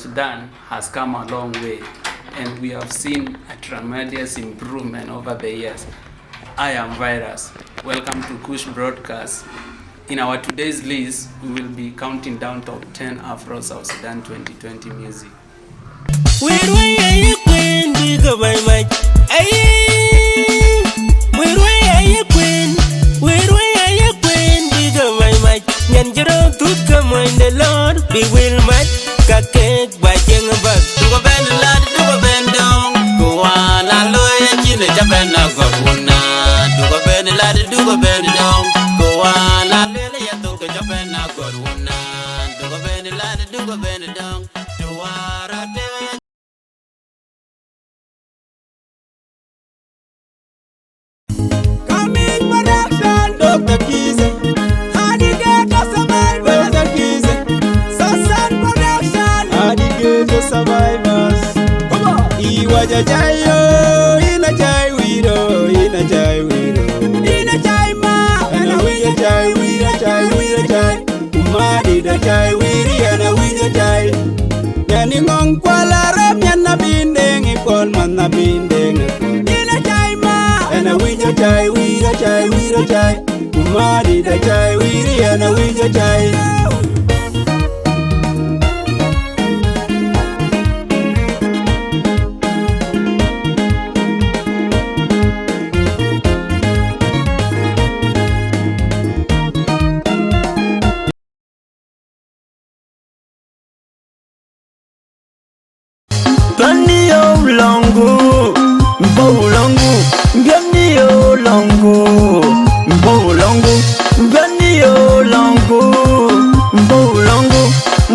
Sudan has come a long way, and we have seen a tremendous improvement over the years. I am Virus. Welcome to Kush Broadcast. In our today's list, we will be counting down top 10 Afro South Sudan 2020 music. The Lord be will match Kakek by King of Us. Do a bend lad, do a bend down. Go on, I lawyer, Chile, Japan, I got one. Do a bend lad, do a bend down. Go on, I lawyer, Japan, I got one. Do a bend lad, do a bend down. Do what I do. Coming production, Dr. Keys. Survivors. Iwajajayo, inajai wiro, inajai wiro, inajai ma, ana wijajai, wijajai, wijajai, umadi dajai wiri, ana wijajai. Yani ngong kwala rap, nyana bindeng, ikon mana bindeng. Inajai ma, ana wijajai, wijajai, wijajai, umadi dajai wiri, ana wijajai. Longu, Bolongu, Ganio Longu, Bolongu, Ganio Longu, Bolongu,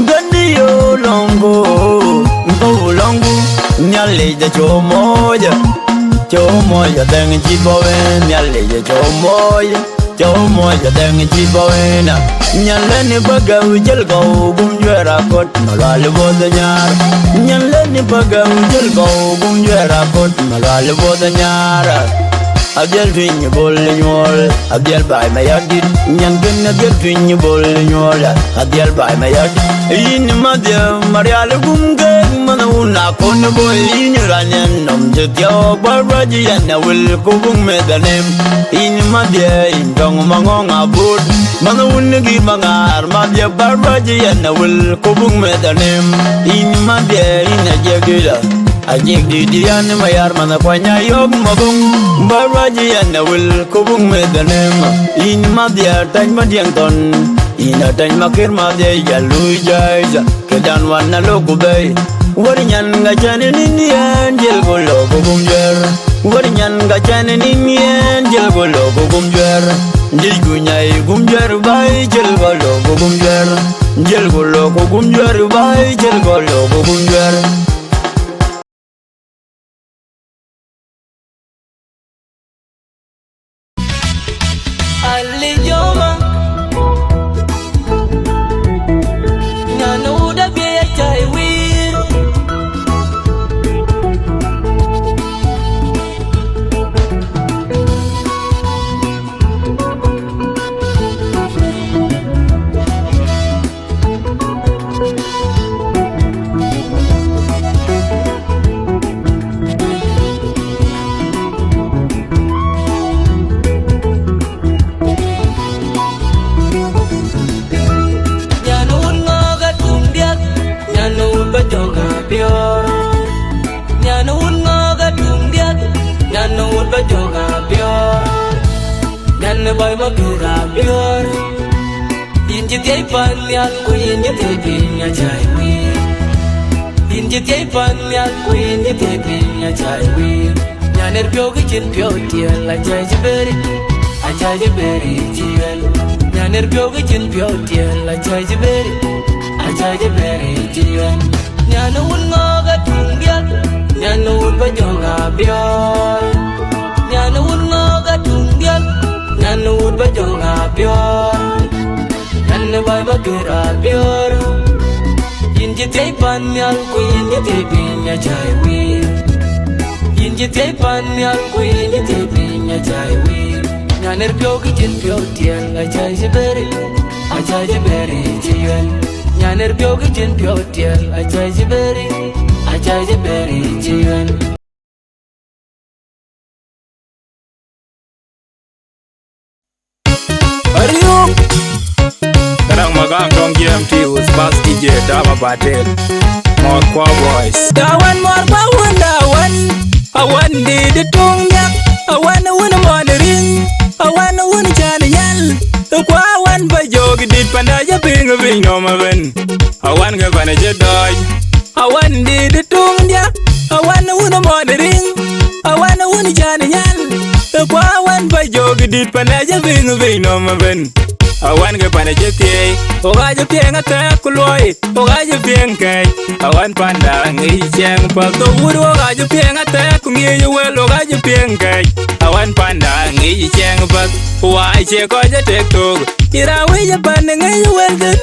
Ganio Longu, Bolongu, Nyale de Chomoya, Chomoya, Deng Chiboen, Nyale de Chomoya, Chomoya, Deng Chiboena, Nyaleni Baga, Jelgo, Guum, Kot, Malali Bodanyar, Nyaleni Baga, Jelgo, Guum, Kot, Malali Bodanyar. Abdel Twin Bollignol, Abdel by my yard, Yankin Abdel Twin Bollignol, Abdel by my yard. In Madia, Mariala Gumga, Manuna, Konaboy, in Iranian, Jetio, Barbaraji, and I will go with the name. In Madia, in Tong Mangong Abud, Manunagi Mangar, Madia Barbaraji, and I will go with the name. In Madia, in a Jagula. Ajik di dian mayar mana punya Ayok magong Baraji and I will kubung with the name. In Madia time madiang ton. In a time makir Madia yalu jaiza. Kedan wana loku bay. Warinyan gajan in Indian jelgolo kubung jer. Warinyan gajan in Indian jelgolo kubung jer. Jilgunyai gumjer bay jelgolo kubung jer. Jelgolo kubung jer bay jelgolo kubung jer. Alijoma Nyano da be Achai Wiir Boy Magura Bior Injiti Panyal Queen Yeti Achai Wiir Injiti Panyal Queen Yeti Achai Wiir Yaner Pyogichin Pyotiel Achai Jiberi Achai Jiberi Tiel Yaner Pyogichin Pyotiel Achai Jiberi Achai Jiberi Tiel Yanu Unmoga Tungiak Yanu Bajonga Bior Yanu Unmoga Tungiak Nanu would bajonga pure, Nanu by Magura pure. Inji tapan yal queen, you taping Achai Wiir. Inji tapan yal queen, you taping Achai Wiir. Naner Pyogichin Pyotiel, Achai Jiberi, Achai Jiberi Tiel. Nyaner pyogi chin pyo tiel Achai jiberi jigen Ayok Garang Magak Tong GMT was Bass DJ Dama Batel More Kwa Boys Dawan more power dawan Awan di the tung yak Awan mon ring Awan chan yal Kwa wan ba jog dit panda ja ping no maven Awan ga bana jedoy Awan di the tung yak Awan mon ring Awan chan yal Kwa wan ba jog dit panda ja ping no maven Awan ga bana jete Oga ja ping ata kuloi Oga ja ping kai Awan panda ngi cheng pa To wuro oga ja ping ata kungi wel oga ja ping kai Awan panda ngi cheng pa Wai che ko ja tek to Ira we ja pan ngi wel den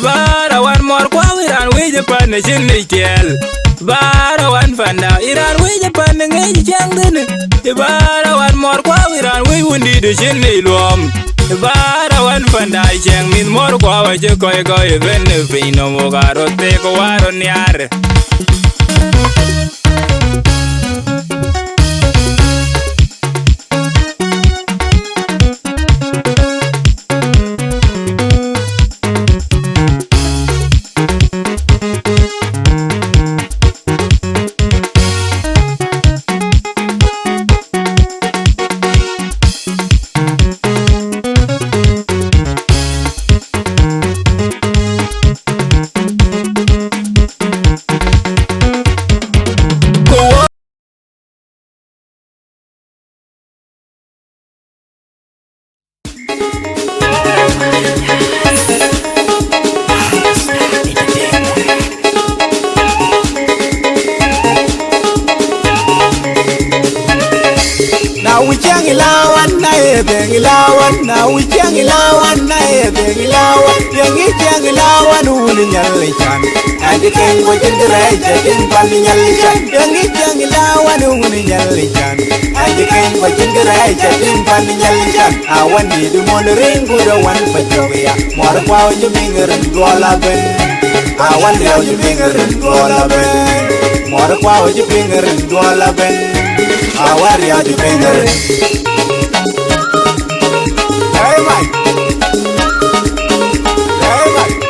Bar awan mor kwa iran we ja pan chin ni tel Bar awan panda iran we ja pan ngi cheng den Bar awan mor kwa iran we wundi de chin ni luom Bar awan panda cheng min mor kwa wa je koy ben vino mo garo te ko waro nyar Now we can't allow one night, young young allow one Yalichan. And the king was in the right, in Panyalishan, young allow one Yalichan. And the king was in the right, in Panyalishan. I want you to monitoring good one for Jovia. More power you finger and Gola Ben. I want you finger and Gola Ben. More power you finger and Gola Ben. I want you finger. Hey, Mike. Hey, Mike.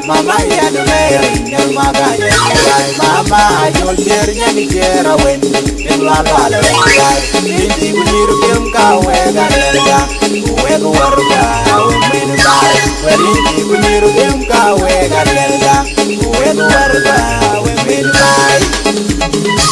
Mama ya the mayor, young Magak, Mama, you'll hear Yanni Jera when in La Lala, Indy will hear him go where the water will mean about where Indy will hear him go where the water will mean about.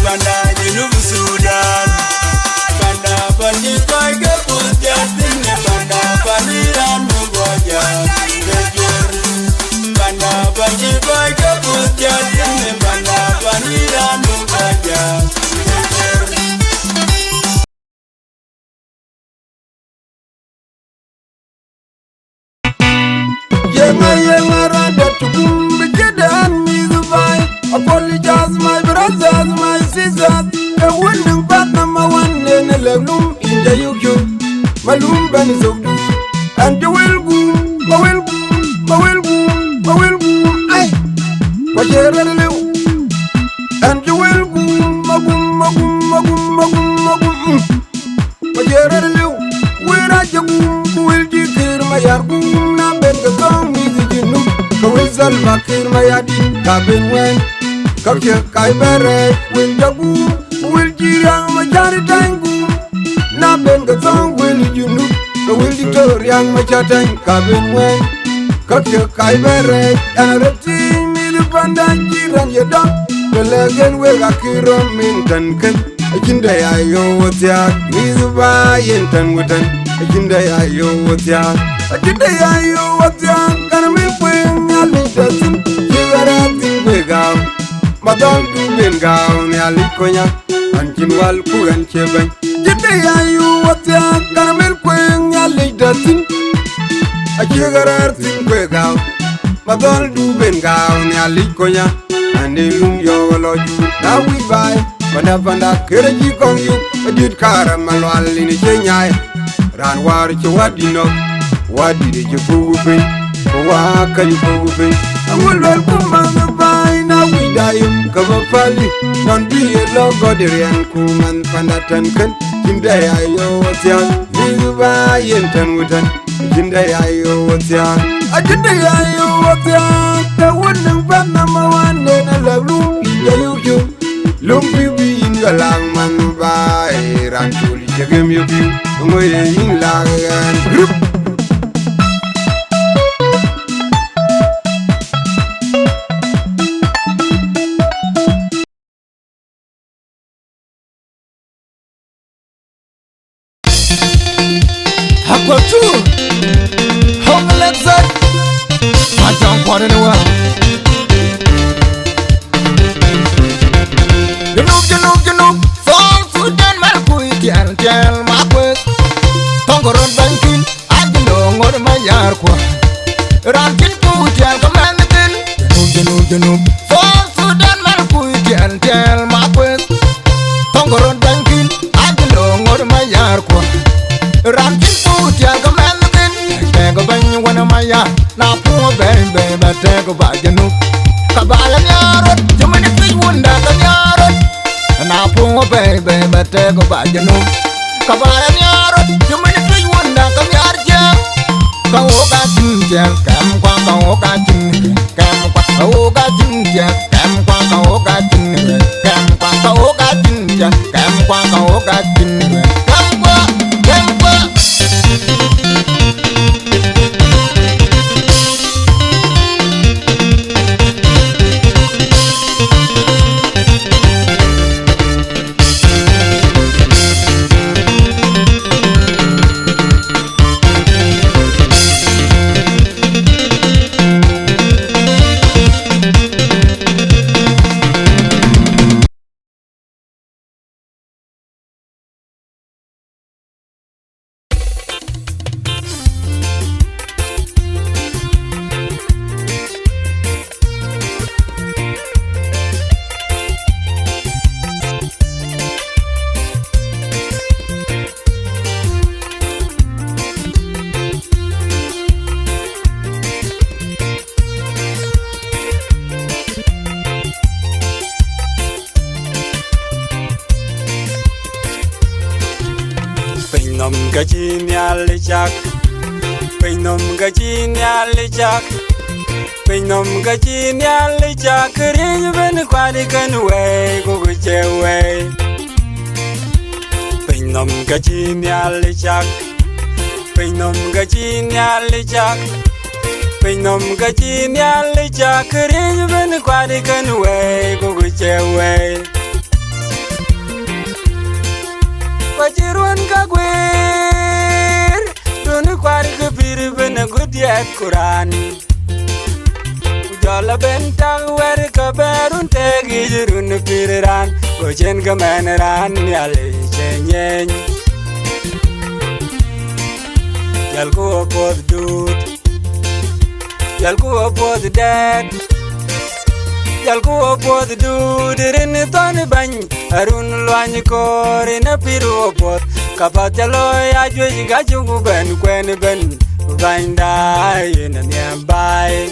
Panda, Junub Sudan, Panda, Apologize, my brothers, my sisters. The winning part number one in the level in the UK. Malum Benizo, and you will go, Aye, but you're a little, and you will go, but you're a little. Where are you? Will you hear my argument? Now, beg the song, you know. Go with Salvakir, my yadi, cabin when. Kakya kai bere will jagu will jirang majari tangu na ben ga song will you know the will ditoriang majatang kabin wen kakya kai bere and reti mi the pandan jiran yada the legend we ga kiro min tan kan ajinda ayo wotya mi zuba yen tan wutan ajinda ayo wotya kan mi kwen ali tasin jigara tin we ga Madam du ben gaun ya likonya ankin wal kuran cheben jide ya yu wata karamel kwen ya leidatin ajegarar tin kwe gaun madam du ben gaun ya likonya anelum yo loju na we buy panda kereji kong yu edit karamal wal ni chenyai ran war chwadino wadi de fugu wa kali fugu Amulwal kumanga bai na widayum kabapali non be a logo de rian kuman pandatan kan jinda ayo watian liba yentan wutan jinda ayo watian ajinda ayo watian the one ban number one na lalu ya yuju lumpi bi in galang man bai ran tuli jegem yubi ngoye in lagan Junub, South Sudan, tell my quest. Tongoron banking, I can know my mayar. Rankin Pujan, commanded. Junub, South Sudan, tell my quest. Tongoron banking, I can know my mayar. Rankin Pujan, commanded. Take a bang one of my yard. Now poor baby, but take a bag, Kabalan yarot, Jumani fish wunda kan yarot. Na pungo baby, but take a bag, Kabalan yarot, Jumani fish wunda kan yarja. Kawoga jinja, Kampa Kawoga jinja, Kampa Kawoga jinja, Kampa Kawoga jinja, Kampa Kawoga jinja, Kampa Kawoga jinja, Kampa. Nom gachin yali chak, nom gachin yali chak, nom gachin yali chak. Rin ben kwadi kan way go way. Nom gachin yali chak, nom gachin yali chak, nom gachin yali chak. Rin ben kwadi kan way go way. Pajiruan kagwir, donu kwari kepiri bena gudiat Quran. Ujala bentag wer kaberun tegi jirun piriran, gojen kemeneran yale cenyen. Jalku opod dut, Yal ku opod dad Yal ku opod dudirin toni bany Arun luany kore na piru opod Kapat jaloy ajwe gachugu ben kwen ben Bany da yin and yambay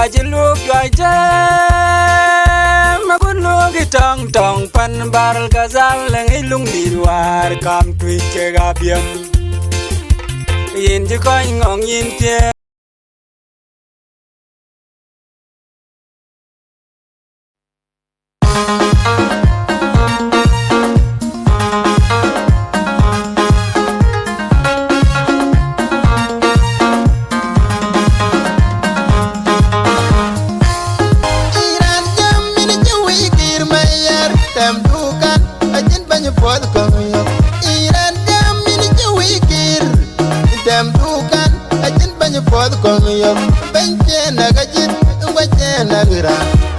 Ajiluk jam Maguluk tong tong pan baral gazal Langilung dirwar kam tweet ke gabiam Yin jikoy ngong yin tie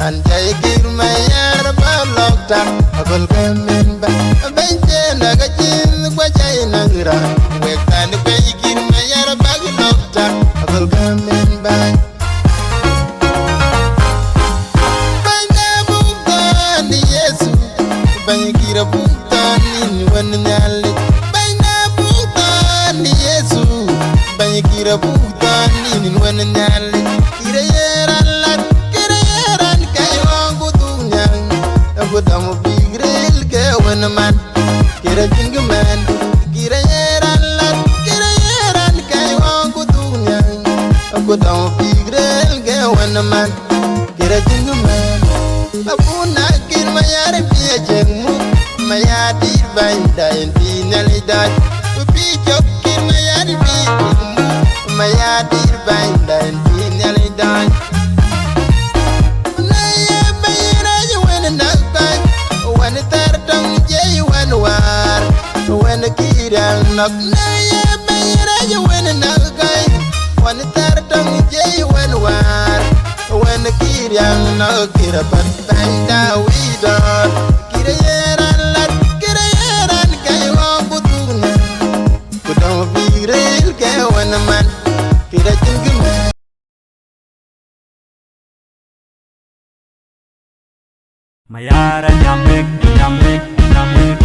Anjay kir mayar ba lokta abul gamen ba benje nagajin gwajay nagira wekan be kir mayar ba lokta abul gamen ba banya buktan yesu banya kira buktan nin wan nyali banya buktan yesu banya kira buktan nin wan nyali kira yeran Budam bigril ke wanaman kira jingu man kira yeran kay wangu dunya budam bigril ke wanaman kira jingu man Abuna Kiir mayar biya jengmu mayadi bainda indi nalidad bi jok Kiir mayar bi jengmu mayadi bainda indi nalidad When the kid and knock, nay, bayra, you win a nugget. When the third tongue, jay, when war. When the kid and knock, get up and bang down, we don't. Get a year and let get a year and get on Buduna. But don't be real, get when a man get a jingle man. Mayara nyamik, nyamik, nyamik.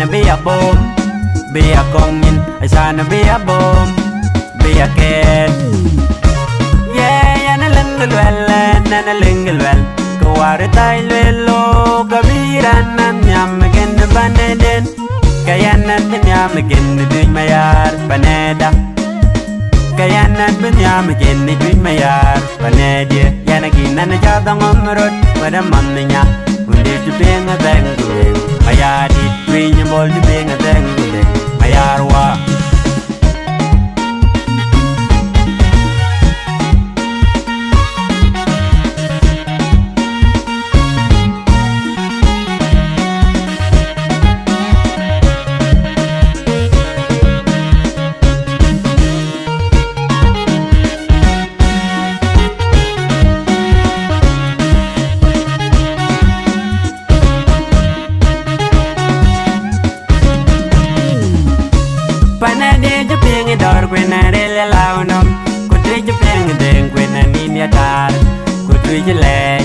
Be a bomb, be a congin, I shall be a bomb, be a cat. Yeah, and a lingle well, and a lingle well. Go out a tile, low, Gaviran, and yam again the bandit. Kayan and yam again, the doing my yard, Paneda. Kayan and yam again, the doing my yard, Panedia, Yanagin, and a job on the road, with a mamma. When did you bring a bang to him? Mayadi, twin your ball to bring a bang to him. Mayarwa. When I really allow them, could reach a bang, then when I need your tar, could reach a leg.